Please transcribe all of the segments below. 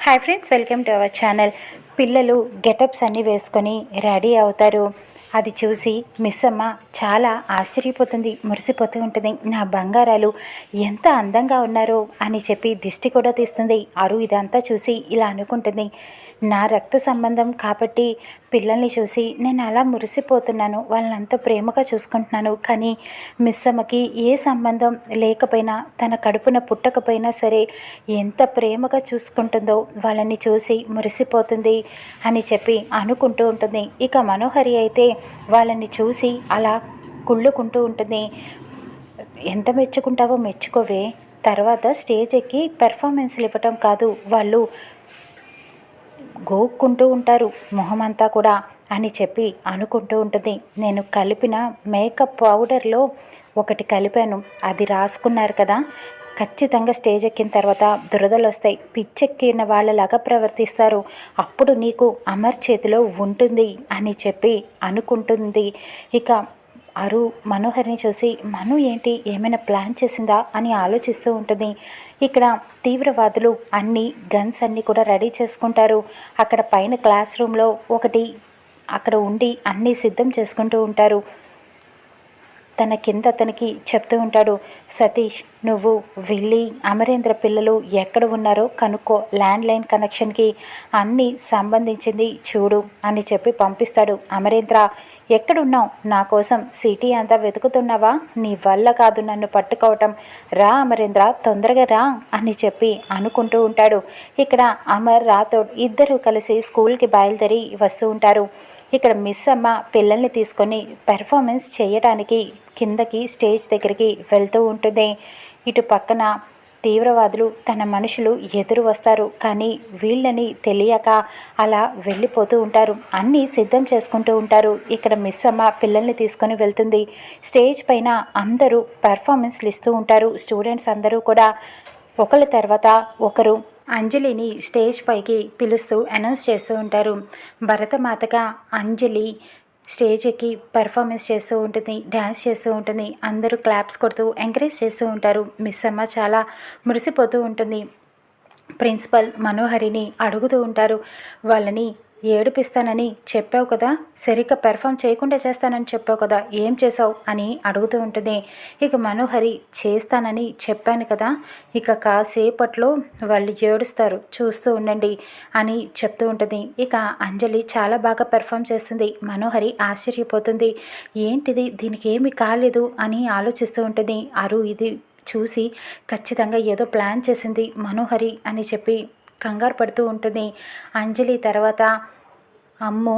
Hi friends, welcome to our channel. పిల్లలు getups అన్నీ వేసుకొని రెడీ అవుతారు. అది చూసి మిస్ అమ్మ చాలా ఆశ్చర్యపోతుంది, మురిసిపోతూ ఉంటుంది. నా బంగారాలు ఎంత అందంగా ఉన్నారో అని చెప్పి దిష్టి కూడా తీస్తుంది. అరు ఇదంతా చూసి ఇలా అనుకుంటుంది, నా రక్త సంబంధం కాబట్టి పిల్లల్ని చూసి నేను అలా మురిసిపోతున్నాను, వాళ్ళని అంత ప్రేమగా చూసుకుంటున్నాను. కానీ మిస్ అమ్మకి ఏ సంబంధం లేకపోయినా, తన కడుపున పుట్టకపోయినా సరే ఎంత ప్రేమగా చూసుకుంటుందో వాళ్ళని చూసి మురిసిపోతుంది అని చెప్పి అనుకుంటూ ఉంటుంది. ఇక మనోహరి అయితే వాళ్ళని చూసి అలా కుళ్ళుకుంటూ ఉంటుంది. ఎంత మెచ్చుకుంటావో మెచ్చుకోవే, తర్వాత స్టేజ్ ఎక్కి పెర్ఫార్మెన్స్లు ఇవ్వటం కాదు, వాళ్ళు గోక్కుంటూ ఉంటారు మొహమంతా కూడా అని చెప్పి అనుకుంటూ ఉంటుంది. నేను కలిపిన మేకప్ పౌడర్లో ఒకటి కలిపాను, అది రాసుకున్నారు కదా, ఖచ్చితంగా స్టేజ్ ఎక్కిన తర్వాత దురదలు వస్తాయి, పిచ్చెక్కిన వాళ్ళలాగా ప్రవర్తిస్తారు, అప్పుడు నీకు అమర్ చేతిలో ఉంటుంది అని చెప్పి అనుకుంటుంది. ఇక అరు మనోహర్ని చూసి మను ఏంటి ఏమైనా ప్లాన్ చేసిందా అని ఆలోచిస్తూ ఉంటుంది. ఇక్కడ తీవ్రవాదులు అన్ని గన్స్ అన్నీ కూడా రెడీ చేసుకుంటారు. అక్కడ పైన క్లాస్ రూమ్లో ఒకటి అక్కడ ఉండి అన్నీ సిద్ధం చేసుకుంటూ ఉంటారు. తన కింద అతనికి చెప్తూ ఉంటాడు, సతీష్ నువ్వు వెళ్ళి అమరేంద్ర పిల్లలు ఎక్కడ ఉన్నారో కనుక్కో, ల్యాండ్లైన్ కనెక్షన్కి అన్నీ సంబంధించింది చూడు అని చెప్పి పంపిస్తాడు. అమరేంద్ర ఎక్కడున్నావు, నా కోసం సిటీ అంతా వెతుకుతున్నావా, నీ వల్ల కాదు నన్ను పట్టుకోవటం, రా అమరేంద్ర తొందరగా రా అని చెప్పి అనుకుంటూ ఉంటాడు. ఇక్కడ అమర్ రాథోడ్ ఇద్దరూ కలిసి స్కూల్కి బయలుదేరి వస్తూ ఉంటారు. ఇక్కడ మిస్ అమ్మ పిల్లల్ని తీసుకొని పెర్ఫార్మెన్స్ చేయడానికి కిందకి స్టేజ్ దగ్గరికి వెళ్తూ ఉంటుంది. ఇటు పక్కన తీవ్రవాదులు తన మనుషులు ఎదురు వస్తారు, కానీ వీళ్ళని తెలియక అలా వెళ్ళిపోతూ ఉంటారు, అన్నీ సిద్ధం చేసుకుంటూ ఉంటారు. ఇక్కడ మిస్ అమ్మ పిల్లల్ని తీసుకొని వెళ్తుంది. స్టేజ్ పైన అందరూ పెర్ఫార్మెన్స్లు ఇస్తూ ఉంటారు. స్టూడెంట్స్ అందరూ కూడా ఒకరి తర్వాత ఒకరు అంజలిని స్టేజ్ పైకి పిలుస్తూ అనౌన్స్ చేస్తూ ఉంటారు. భరతమాతగా అంజలి స్టేజ్ ఎక్కి పెర్ఫార్మెన్స్ చేస్తూ ఉంటుంది, డ్యాన్స్ చేస్తూ ఉంటుంది. అందరూ క్లాప్స్ కొడుతూ ఎంకరేజ్ చేస్తూ ఉంటారు. మిస్ అమ్మ చాలా మురిసిపోతూ ఉంటుంది. ప్రిన్సిపల్ మనోహరిని అడుగుతూ ఉంటారు, వాళ్ళని ఏడిపిస్తానని చెప్పావు కదా, సరిగ్గా పెర్ఫామ్ చేయకుండా చేస్తానని చెప్పావు కదా, ఏం చేసావు అని అడుగుతూ ఉంటుంది. ఇక మనోహరి చేస్తానని చెప్పాను కదా, ఇక కాసేపట్లో వాళ్ళు ఏడుస్తారు, చూస్తూ ఉండండి అని చెప్తూ ఉంటుంది. ఇక అంజలి చాలా బాగా పెర్ఫామ్ చేస్తుంది. మనోహరి ఆశ్చర్యపోతుంది, ఏంటిది దీనికి ఏమీ కాలేదు అని ఆలోచిస్తూ ఉంటుంది. అరు ఇది చూసి ఖచ్చితంగా ఏదో ప్లాన్ చేసింది మనోహరి అని చెప్పి కంగారు పడుతూ ఉంటుంది. అంజలి తర్వాత అమ్ము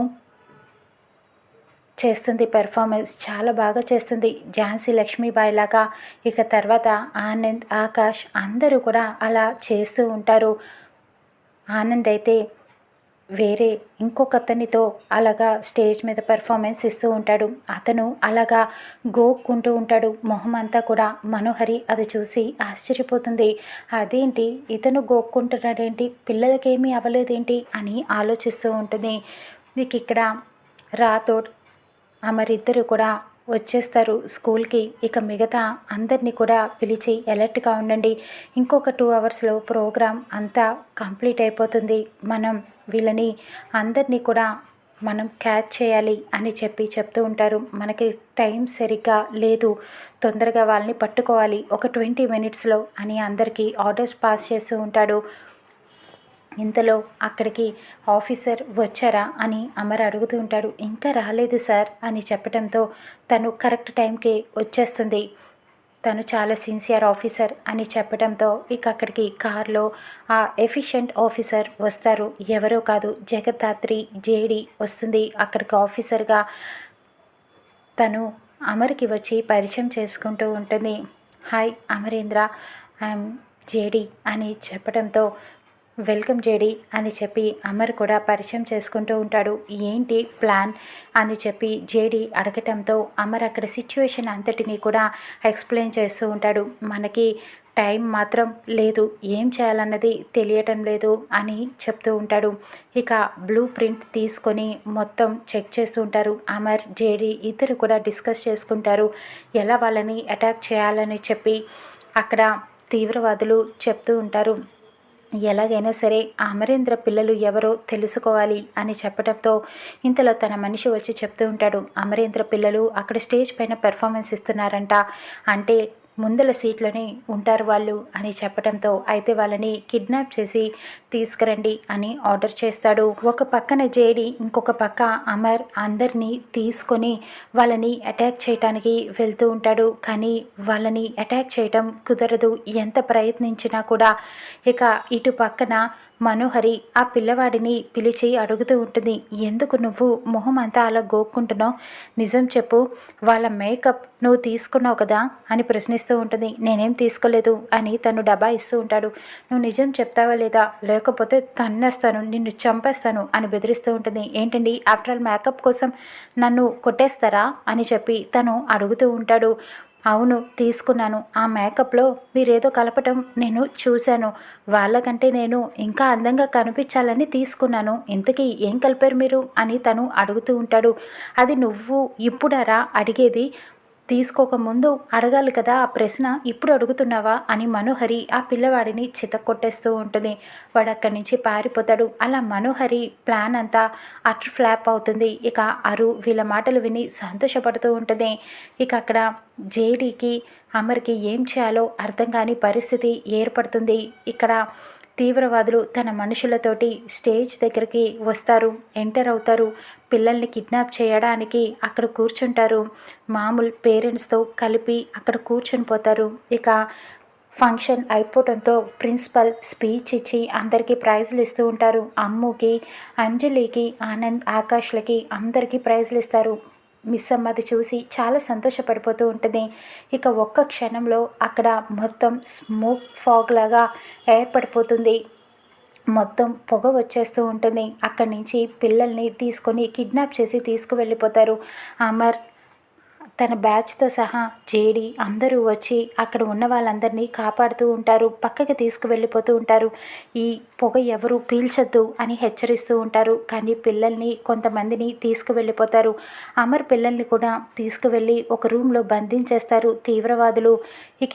చేస్తుంది పెర్ఫార్మెన్స్, చాలా బాగా చేస్తుంది, ఝాన్సీ లక్ష్మీబాయి లాగా. ఇక తర్వాత ఆనంద్, ఆకాష్ అందరూ కూడా అలా చేస్తూ ఉంటారు. ఆనంద్ అయితే వేరే ఇంకొక అతనితో అలాగా స్టేజ్ మీద పెర్ఫార్మెన్స్ ఇస్తూ ఉంటాడు. అతను అలాగా గోక్కుంటూ ఉంటాడు మొహం అంతా కూడా. మనోహరి అది చూసి ఆశ్చర్యపోతుంది, అదేంటి ఇతను గోక్కుంటున్నాడేంటి, పిల్లలకేమీ అవ్వలేదేంటి అని ఆలోచిస్తూ ఉంటుంది. మీకు ఇక్కడ రాథోడ్ అమరిద్దరు కూడా వచ్చేస్తారు స్కూల్కి. ఇక మిగతా అందరినీ కూడా పిలిచి అలర్ట్గా ఉండండి, ఇంకొక 2 అవర్స్లో ప్రోగ్రాం అంతా కంప్లీట్ అయిపోతుంది, మనం వీళ్ళని అందరినీ కూడా మనం క్యాచ్ చేయాలి అని చెప్పి చెప్తూ ఉంటారు. మనకి టైం సరిగ్గా లేదు, తొందరగా వాళ్ళని పట్టుకోవాలి ఒక 20 మినిట్స్లో అని అందరికీ ఆర్డర్స్ పాస్ చేస్తూ ఉంటాడు. ఇంతలో అక్కడికి ఆఫీసర్ వచ్చారా అని అమర్ అడుగుతూ ఉంటాడు. ఇంకా రాలేదు సార్ అని చెప్పడంతో తను కరెక్ట్ టైంకి వచ్చేస్తుంది, తను చాలా సిన్సియర్ ఆఫీసర్ అని చెప్పడంతో ఇక అక్కడికి కారులో ఆ ఎఫిషియెంట్ ఆఫీసర్ వస్తారు. ఎవరో కాదు, జగద్ధాత్రి జేడి వస్తుంది అక్కడికి ఆఫీసర్గా. తను అమర్కి వచ్చి పరిచయం చేసుకుంటూ ఉంటుంది. హాయ్ అమరేంద్ర, ఐఎమ్ జేడి అని చెప్పడంతో వెల్కమ్ జేడి అని చెప్పి అమర్ కూడా పరిచయం చేసుకుంటూ ఉంటాడు. ఏంటి ప్లాన్ అని చెప్పి జేడి అడగటంతో అమర్ అక్కడ సిచ్యువేషన్ అంతటినీ కూడా ఎక్స్ప్లెయిన్ చేస్తూ ఉంటాడు. మనకి టైం మాత్రం లేదు, ఏం చేయాలన్నది తెలియటం లేదు అని చెప్తూ ఉంటాడు. ఇక బ్లూ ప్రింట్ తీసుకొని మొత్తం చెక్ చేస్తూ ఉంటారు. అమర్ జేడి ఇద్దరు కూడా డిస్కస్ చేసుకుంటారు ఎలా వాళ్ళని అటాక్ చేయాలని చెప్పి. అక్కడ తీవ్రవాదులు చెప్తూ ఉంటారు, ఎలాగైనా సరే అమరేంద్ర పిల్లలు ఎవరో తెలుసుకోవాలి అని చెప్పడంతో ఇంతలో తన మనిషి వచ్చి చెప్తూ ఉంటాడు, అమరేంద్ర పిల్లలు అక్కడ స్టేజ్ పైన పెర్ఫార్మెన్స్ ఇస్తున్నారంట, అంటే ముందల సీట్లోనే ఉంటారు వాళ్ళు అని చెప్పడంతో అయితే వాళ్ళని కిడ్నాప్ చేసి తీసుకురండి అని ఆర్డర్ చేస్తాడు. ఒక పక్కన జేడి, ఇంకొక పక్క అమర్ అందరినీ తీసుకొని వాళ్ళని అటాక్ చేయడానికి వెళ్తూ ఉంటాడు. కానీ వాళ్ళని అటాక్ చేయటం కుదరదు, ఎంత ప్రయత్నించినా కూడా. ఇక ఇటు పక్కన మనోహరి ఆ పిల్లవాడిని పిలిచి అడుగుతూ ఉంటుంది, ఎందుకు నువ్వు మొహం అంతా అలా గోక్కుంటున్నావు, నిజం చెప్పు, వాళ్ళ మేకప్ నువ్వు తీసుకున్నావు కదా అని ప్రశ్నిస్తూ ఉంటుంది. నేనేం తీసుకోలేదు అని తను డబ్బా ఇస్తూ ఉంటాడు. నువ్వు నిజం చెప్తావా లేదా, లేకపోతే తన్నేస్తాను, నిన్ను చంపేస్తాను అని బెదిరిస్తూ ఉంటుంది. ఏంటండి, ఆఫ్టర్ ఆల్ మేకప్ కోసం నన్ను కొట్టేస్తారా అని చెప్పి తను అడుగుతూ ఉంటాడు. అవును, తీసుకున్నాను, ఆ మేకప్లో మీరేదో కలపటం నేను చూశాను, వాళ్ళకంటే నేను ఇంకా అందంగా కనిపించాలని తీసుకున్నాను, ఇంతకీ ఏం కలిపారు మీరు అని తను అడుగుతూ ఉంటాడు. అది నువ్వు ఇప్పుడారా అడిగేది, తీసుకోకముందు అడగాలి కదా ఆ ప్రశ్న, ఇప్పుడు అడుగుతున్నావా అని మనోహరి ఆ పిల్లవాడిని చితక్కొట్టేస్తూ ఉంటుంది. వాడు అక్కడి నుంచి పారిపోతాడు. అలా మనోహరి ప్లాన్ అంతా అటర్ ఫ్లాప్ అవుతుంది. ఇక అరు వీళ్ళ మాటలు విని సంతోషపడుతూ ఉంటుంది. ఇక అక్కడ జేడీకి అమర్కి ఏం చేయాలో అర్థం కాని పరిస్థితి ఏర్పడుతుంది. ఇక్కడ తీవ్రవాదులు తన మనుషులతోటి స్టేజ్ దగ్గరికి వస్తారు, ఎంటర్ అవుతారు, పిల్లల్ని కిడ్నాప్ చేయడానికి అక్కడ కూర్చుంటారు, మామూలు పేరెంట్స్తో కలిపి అక్కడ కూర్చుని పోతారు. ఇక ఫంక్షన్ అయిపోవడంతో ప్రిన్సిపల్ స్పీచ్ ఇచ్చి అందరికీ ప్రైజులు ఇస్తూ ఉంటారు. అమ్ముకి, అంజలికి, ఆనంద్, ఆకాష్లకి అందరికీ ప్రైజులు ఇస్తారు. మిస్ అమ్మది చూసి చాలా సంతోషపడిపోతూ ఉంటుంది. ఇక ఒక్క క్షణంలో అక్కడ మొత్తం స్మోక్ ఫాగ్ లాగా ఏర్పడిపోతుంది, మొత్తం పొగ వచ్చేస్తూ ఉంటుంది. అక్కడి నుంచి పిల్లల్ని తీసుకొని కిడ్నాప్ చేసి తీసుకువెళ్ళిపోతారు. అమర్ తన బ్యాచ్తో సహా జేడి అందరూ వచ్చి అక్కడ ఉన్న వాళ్ళందరినీ కాపాడుతూ ఉంటారు, పక్కకి తీసుకువెళ్ళిపోతూ ఉంటారు. ఈ పొగ ఎవరు పీల్చొద్దు అని హెచ్చరిస్తూ ఉంటారు. కానీ పిల్లల్ని కొంతమందిని తీసుకువెళ్ళిపోతారు. అమర్ పిల్లల్ని కూడా తీసుకువెళ్ళి ఒక రూమ్లో బంధించేస్తారు తీవ్రవాదులు.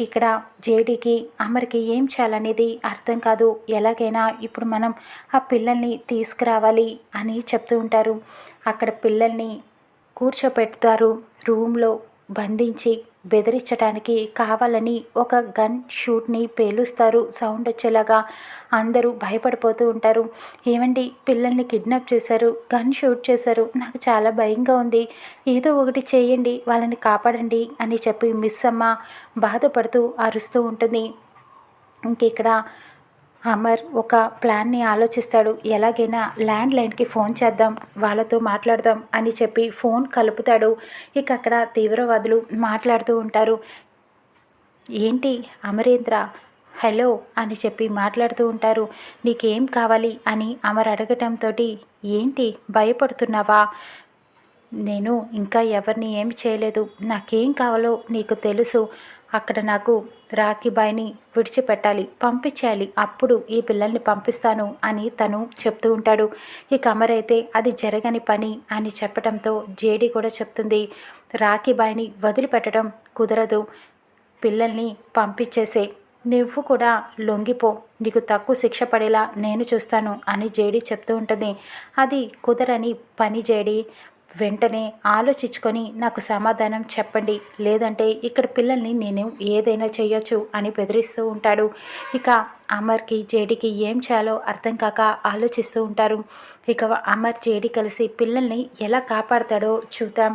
ఇక్కడ జేడీకి అమర్కి ఏం చేయాలనేది అర్థం కాదు. ఎలాగైనా ఇప్పుడు మనం ఆ పిల్లల్ని తీసుకురావాలి అని చెప్తూ ఉంటారు. అక్కడ పిల్లల్ని కూర్చోపెడతారు, రూమ్లో బంధించి బెదిరించడానికి కావాలని ఒక గన్ షూట్ని పేలుస్తారు సౌండ్ వచ్చేలాగా. అందరూ భయపడిపోతూ ఉంటారు. ఏమండి, పిల్లల్ని కిడ్నాప్ చేశారు, గన్ షూట్ చేశారు, నాకు చాలా భయంగా ఉంది, ఏదో ఒకటి చేయండి, వాళ్ళని కాపాడండి అని చెప్పి మిస్ అమ్మ బాధపడుతూ అరుస్తూ ఉంటుంది. ఇక్కడ అమర్ ఒక ప్లాన్ని ఆలోచిస్తాడు. ఎలాగైనా ల్యాండ్ లైన్కి ఫోన్ చేద్దాం, వాళ్ళతో మాట్లాడదాం అని చెప్పి ఫోన్ కలుపుతాడు. అక్కడ తీవ్రవాదులు మాట్లాడుతూ ఉంటారు. ఏంటి అమరేంద్ర, హలో అని చెప్పి మాట్లాడుతూ ఉంటారు. నీకేం కావాలి అని అమర్ అడగటంతో, ఏంటి భయపడుతున్నావా, నేను ఇంకా ఎవరిని ఏమి చేయలేదు, నాకేం కావాలో నీకు తెలుసు, అక్కడ నాకు రాఖీ బాయ్ని విడిచిపెట్టాలి, పంపించేయాలి, అప్పుడు ఈ పిల్లల్ని పంపిస్తాను అని తను చెప్తూ ఉంటాడు. అమర్ అయితే అది జరగని పని అని చెప్పడంతో జేడీ కూడా చెప్తుంది, రాఖీ బాయ్ని వదిలిపెట్టడం కుదరదు, పిల్లల్ని పంపించేసే, నువ్వు కూడా లొంగిపో, నీకు తక్కువ శిక్ష పడేలా నేను చూస్తాను అని జేడీ చెప్తూ ఉంటుంది. అది కుదరని పని జేడీ, వెంటనే ఆలోచించుకొని నాకు సమాధానం చెప్పండి, లేదంటే ఇక్కడ పిల్లల్ని నేను ఏదైనా చేయొచ్చు అని బెదిరిస్తూ ఉంటాడు. అమర్కి జేడీకి ఏం చేయాలో అర్థం కాక ఆలోచిస్తూ ఉంటారు. అమర్ జేడీ కలిసి పిల్లల్ని ఎలా కాపాడతాడో చూద్దాం.